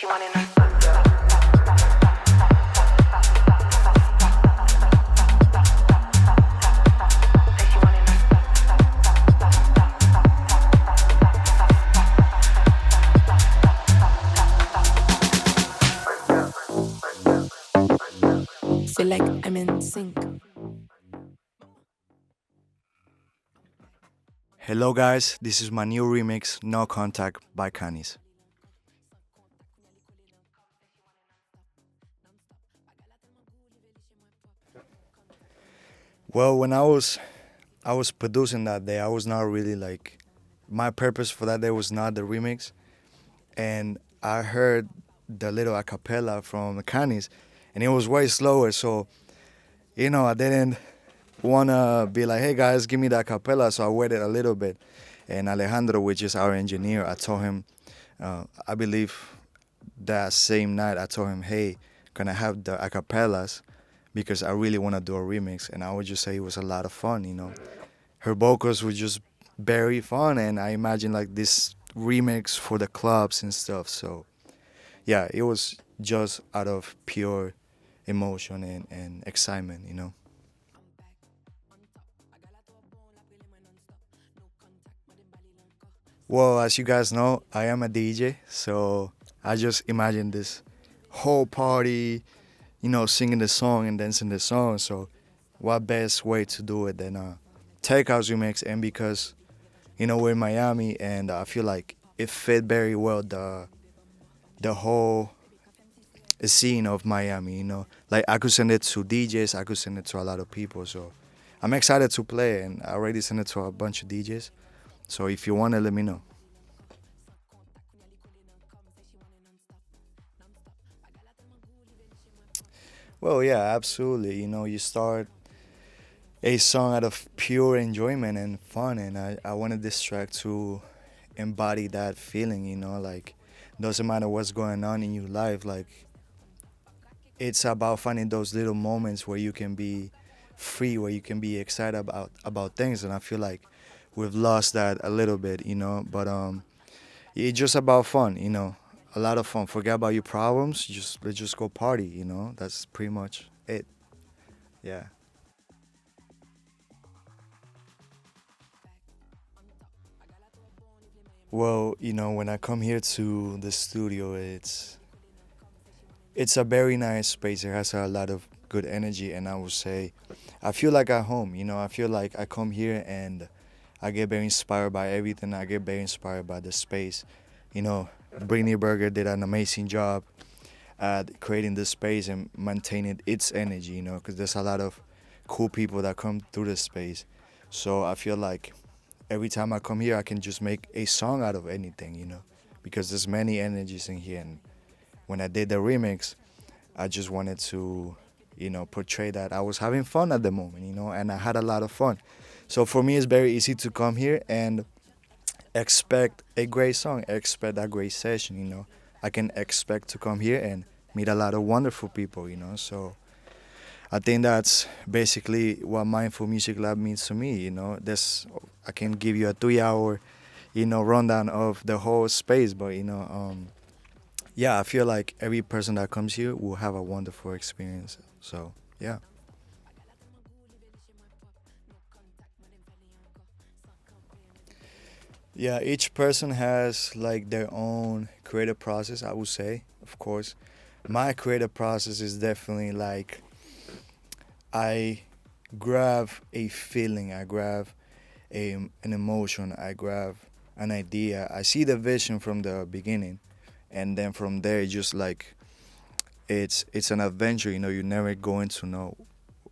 Feel like I'm in sync. Hello guys, this is my new remix, No Contact by Kanis. Well, when I was producing that day, I was not really like my purpose for that day was not the remix, and I heard the little acapella from Kanis, and it was way slower. So I didn't wanna be like, hey guys, give me the acapella. So I waited a little bit, and Alejandro, which is our engineer, I told him, I believe that same night, I told him, hey, can I have the acapellas? Because I really want to do a remix. And I would just say it was a lot of fun. Her vocals were just very fun, and I imagine like this remix for the clubs and stuff. So, yeah, it was just out of pure emotion and excitement. Well, as you guys know, I am a DJ, so I just imagine this whole party, singing the song and dancing the song. So, what best way to do it than take house remix? And because we're in Miami, and I feel like it fit very well the whole scene of Miami. Like I could send it to DJs, I could send it to a lot of people. So, I'm excited to play, and I already sent it to a bunch of DJs. So, if you want to, let me know. Well, yeah, absolutely. You start a song out of pure enjoyment and fun, and I wanted this track to embody that feeling. Like doesn't matter what's going on in your life, like it's about finding those little moments where you can be free, where you can be excited about things, and I feel like we've lost that a little bit. But it's just about fun. A lot of fun. Forget about your problems. Let's just go party. That's pretty much it. Yeah. Well, when I come here to the studio, it's a very nice space. It has a lot of good energy, and I would say I feel like at home. I feel like I come here and I get very inspired by everything. I get very inspired by the space. You know, Brittany Berger did an amazing job at creating this space and maintaining its energy. Because there's a lot of cool people that come through this space. So I feel like every time I come here, I can just make a song out of anything. Because there's many energies in here. And when I did the remix, I just wanted to, portray that I was having fun at the moment, and I had a lot of fun. So for me, it's very easy to come here and expect a great song, expect a great session. I can expect to come here and meet a lot of wonderful people. So I think that's basically what Mindful Music Lab means to me. I can give you a 3 hour, rundown of the whole space, but yeah, I feel like every person that comes here will have a wonderful experience. So yeah. Yeah, each person has like their own creative process, I would say, of course. My creative process is definitely like I grab a feeling, I grab an emotion, I grab an idea. I see the vision from the beginning, and then from there, just like it's an adventure. You're never going to know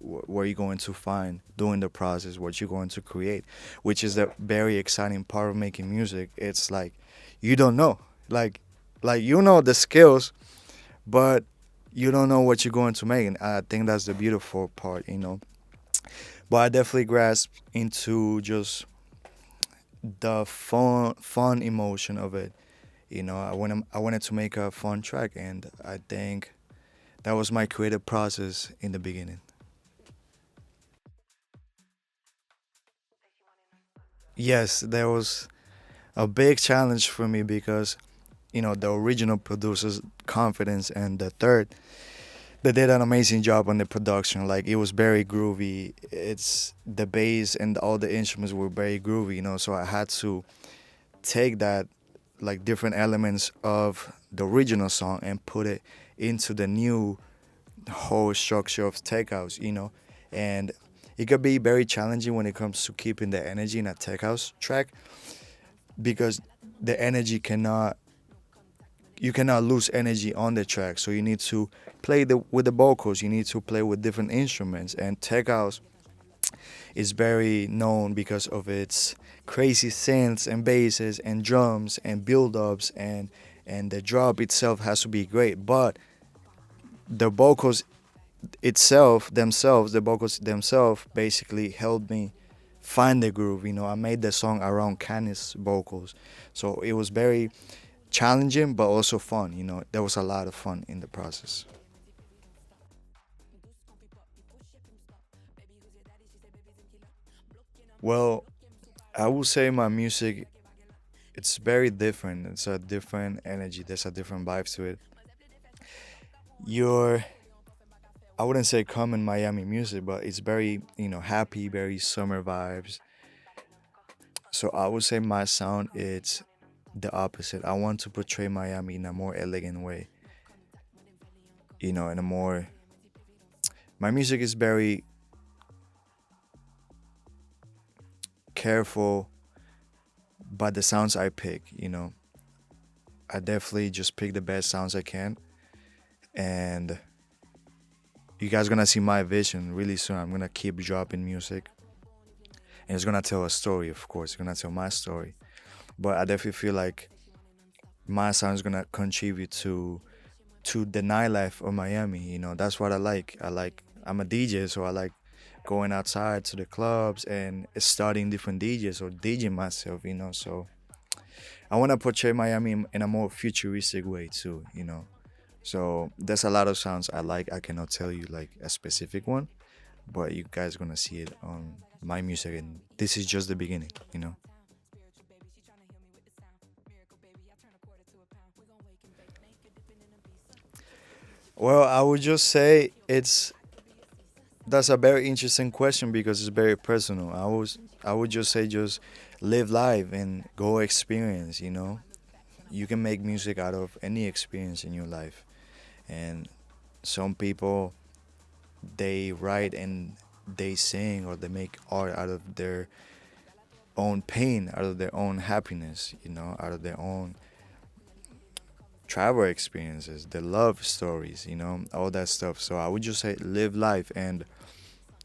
what you're going to find during the process, what you're going to create, which is the very exciting part of making music. It's like you don't know, like you know the skills, but you don't know what you're going to make, and I think that's the beautiful part. But I definitely grasp into just the fun emotion of it. I wanted to make a fun track, and I think that was my creative process in the beginning. Yes, there was a big challenge for me because the original producer's confidence, and the third, they did an amazing job on the production. Like it was very groovy. It's the bass and all the instruments were very groovy, So I had to take that like different elements of the original song and put it into the new whole structure of tech house, And it could be very challenging when it comes to keeping the energy in a tech house track because the energy cannot you cannot lose energy on the track. So you need to play with the vocals. You need to play with different instruments. And tech house is very known because of its crazy synths and basses and drums and build-ups and the drop itself has to be great. But the vocals the vocals themselves basically helped me find the groove. I made the song around Kanis vocals. So it was very challenging but also fun. There was a lot of fun in the process. Well, I would say my music it's very different. It's a different energy. There's a different vibe to it. Your I wouldn't say common Miami music, but it's very, happy, very summer vibes. So I would say my sound it's the opposite. I want to portray Miami in a more elegant way, in a more my music is very careful by the sounds I pick. I definitely just pick the best sounds I can and you guys gonna see my vision really soon. I'm gonna keep dropping music and it's gonna tell a story, of course. It's gonna tell my story. But I definitely feel like my sound is gonna contribute to the nightlife of Miami. That's what I like. I'm a DJ, so I like going outside to the clubs and studying different DJs or DJing myself. So I wanna portray Miami in a more futuristic way too. So there's a lot of sounds I like. I cannot tell you like a specific one, but you guys gonna see it on my music, and this is just the beginning. Well, I would just say that's a very interesting question because it's very personal. I would just say just live life and go experience. You can make music out of any experience in your life, and some people they write and they sing or they make art out of their own pain, out of their own happiness, out of their own travel experiences, the love stories, all that stuff. So I would just say live life and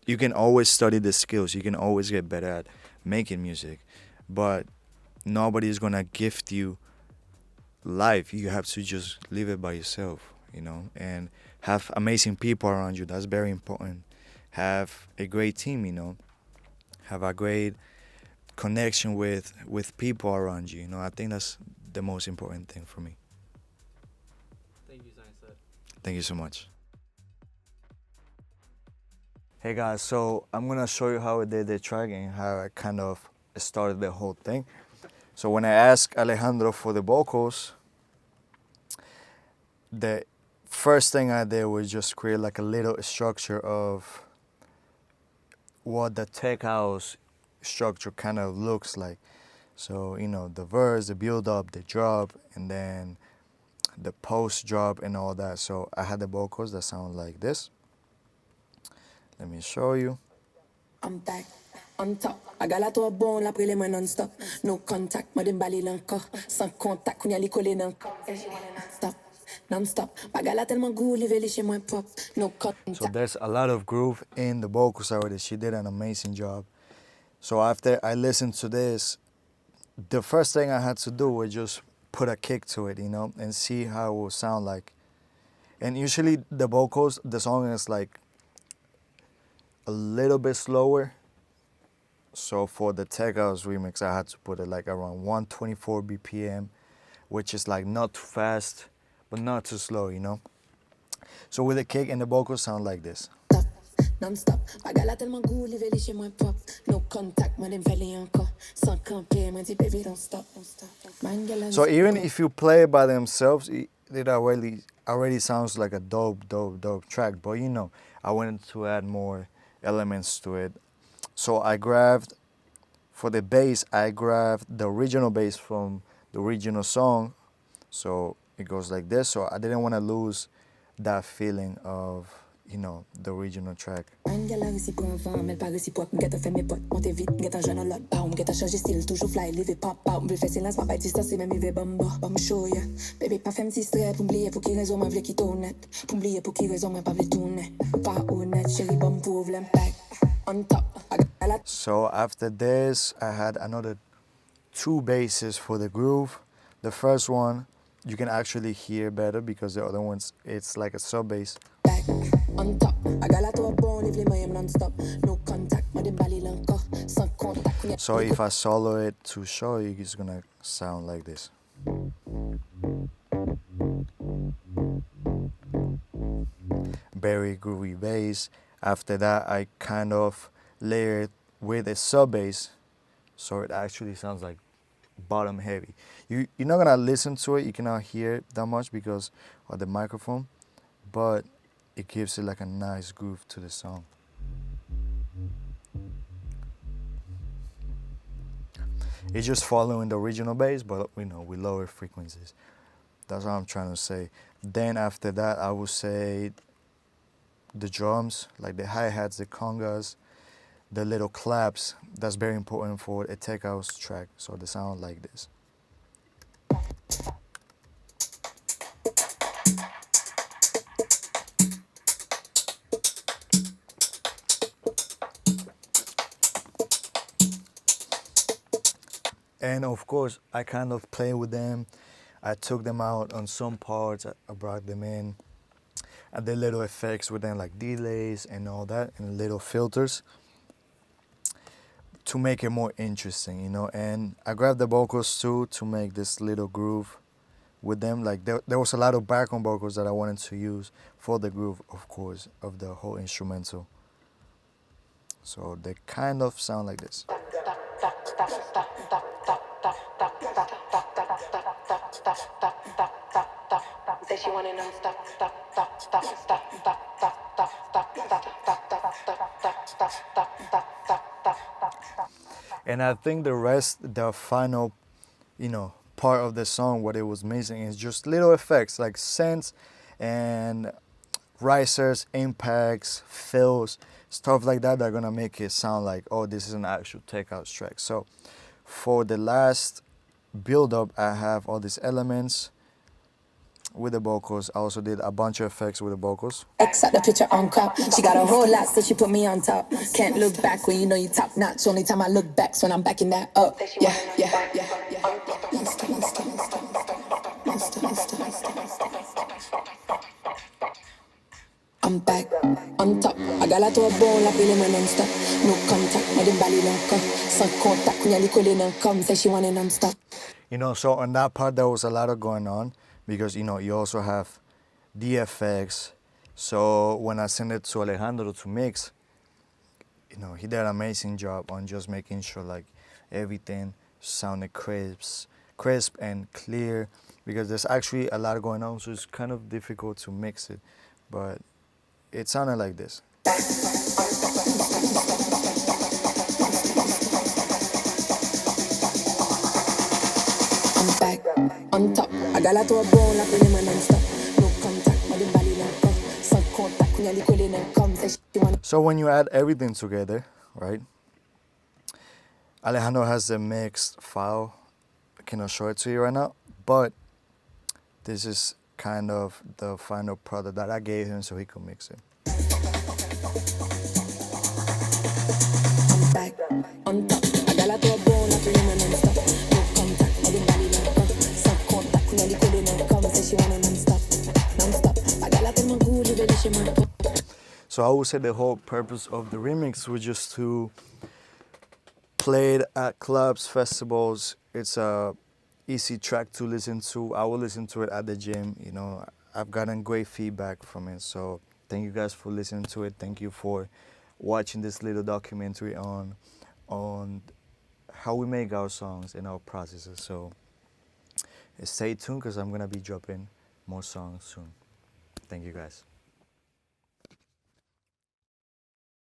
you can always study the skills. You can always get better at making music, but nobody's gonna gift you life. You have to just live it by yourself, and have amazing people around you. That's very important. Have a great team. Have a great connection with people around you. I think that's the most important thing for me. Thank you so much. Hey guys, so I'm gonna show you how I did the track and how I kind of started the whole thing. So when I asked Alejandro for the vocals, the first thing I did was just create like a little structure of what the tech house structure kind of looks like. So, the verse, the build up, the drop, and then the post drop and all that. So I had the vocals that sound like this. Let me show you. I'm back on top. I got la toi bon, la prele moi non-stop. No contact, moi dem bali lanko. Sans contact, kounya li kole nan ko. Non-stop, non-stop. Bagala tellement good, li veli chez moi pop. No contact. So there's a lot of groove in the vocals already. She did an amazing job. So after I listened to this, the first thing I had to do was just put a kick to it, and see how it will sound like. And usually the vocals, the song is like a little bit slower. So for the Tech House remix, I had to put it like around 124 BPM, which is like not too fast, but not too slow. So with the kick and the vocals sound like this. non-stop. Bagala tellement cool, il veut chez moi pop. No contact, moi dem feli encore. Sans camper, moi dis baby don't stop. Man, girl, So even if you play it by themselves, it already sounds like a dope track. But you know, I wanted to add more elements to it. So for the bass, I grabbed the original bass from the original song. So it goes like this. So I didn't want to lose that feeling of, you know, the original track. Man, girl, réussi pour un vent, mais pas réciproque. M'getta fait mes potes, monter vite, m'getta jeune en lot. Bah, m'getta changer style, toujours fly, live pop, pop. M'veut faire silence, pas distance, même il veut bamba. Bam show, yeah. Baby, pas fait m'ti stress, pour m'blier, pour qui raison, moi v'le quitter honnête. Pour m'blier, pour qui raison, moi pas v'le tourner. Pas honnête, chérie, bam pauvre, l'impact. On top, So after this, I had another 2 basses for the groove. The first one, you can actually hear better because the other ones, it's like a sub bass. back. On top, bagala toi bon, live les moyens non-stop. No contact, moi dem bali l'encore. Sans contact, So if I solo it to show you, it's gonna sound like this. Very groovy bass. After that, I kind of layered with a sub bass, so it actually sounds like bottom heavy. You're not gonna listen to it, you cannot hear it that much because of the microphone, but it gives it like a nice groove to the song. It's just following the original bass, but you know, with lower frequencies. That's what I'm trying to say. Then after that, I would say the drums, like the hi-hats, the congas, the little claps. That's very important for a tech house track. So they sound like this. And of course, I kind of play with them. I took them out on some parts. I brought them in. And the little effects with them, like delays and all that, and little filters to make it more interesting, you know. And I grabbed the vocals too to make this little groove with them. Like there was a lot of background vocals that I wanted to use for the groove, of course, of the whole instrumental. So they kind of sound like this. Say she want it non-stop. And I think the rest, the final, you know, part of the song, what it was missing is just little effects like synths and risers, impacts, fills, stuff like that are gonna make it sound like, oh, this is an actual takeout track. So for the last build up, I have all these elements with the vocals. I also did a bunch of effects with the vocals. X at the picture on crop. She got a whole lot, so she put me on top. Can't look back when you know you top notch. Only time I look back's when I'm backing that up. Yeah. I'm back on top. I got la toi bon, la pile moi non-stop. No contact, moi dem bali l'encore. Sans contact, qu'on y a li collé nan comme. Say she want it non-stop. You know, so on that part, there was a lot of going on because, you know, you also have the effects. So when I sent it to Alejandro to mix, you know, he did an amazing job on just making sure like everything sounded crisp and clear, because there's actually a lot going on, so it's kind of difficult to mix it, but it sounded like this. I'm back on top. I got la toi bon, la pile moi non-stop. No contact, moi dem bali l'encore. Sans contact, qu'on y a li collé nan comme. Say she want it. So when you add everything together, right, Alejandro has the mixed file. I cannot show it to you right now, but this is kind of the final product that I gave him so he could mix it. I'm back on top. I got la toi bon, la pile moi non-stop. No contact, moi dem bali l'encore. Sans contact, qu'on y a li collé nan comme. Say she want it non-stop. I got la tellement cool, il veut chez moi. So I would say the whole purpose of the remix was just to play it at clubs, festivals. It's a easy track to listen to. I will listen to it at the gym. You know, I've gotten great feedback from it. So thank you guys for listening to it. Thank you for watching this little documentary on how we make our songs and our processes. So stay tuned because I'm gonna be dropping more songs soon. Thank you guys.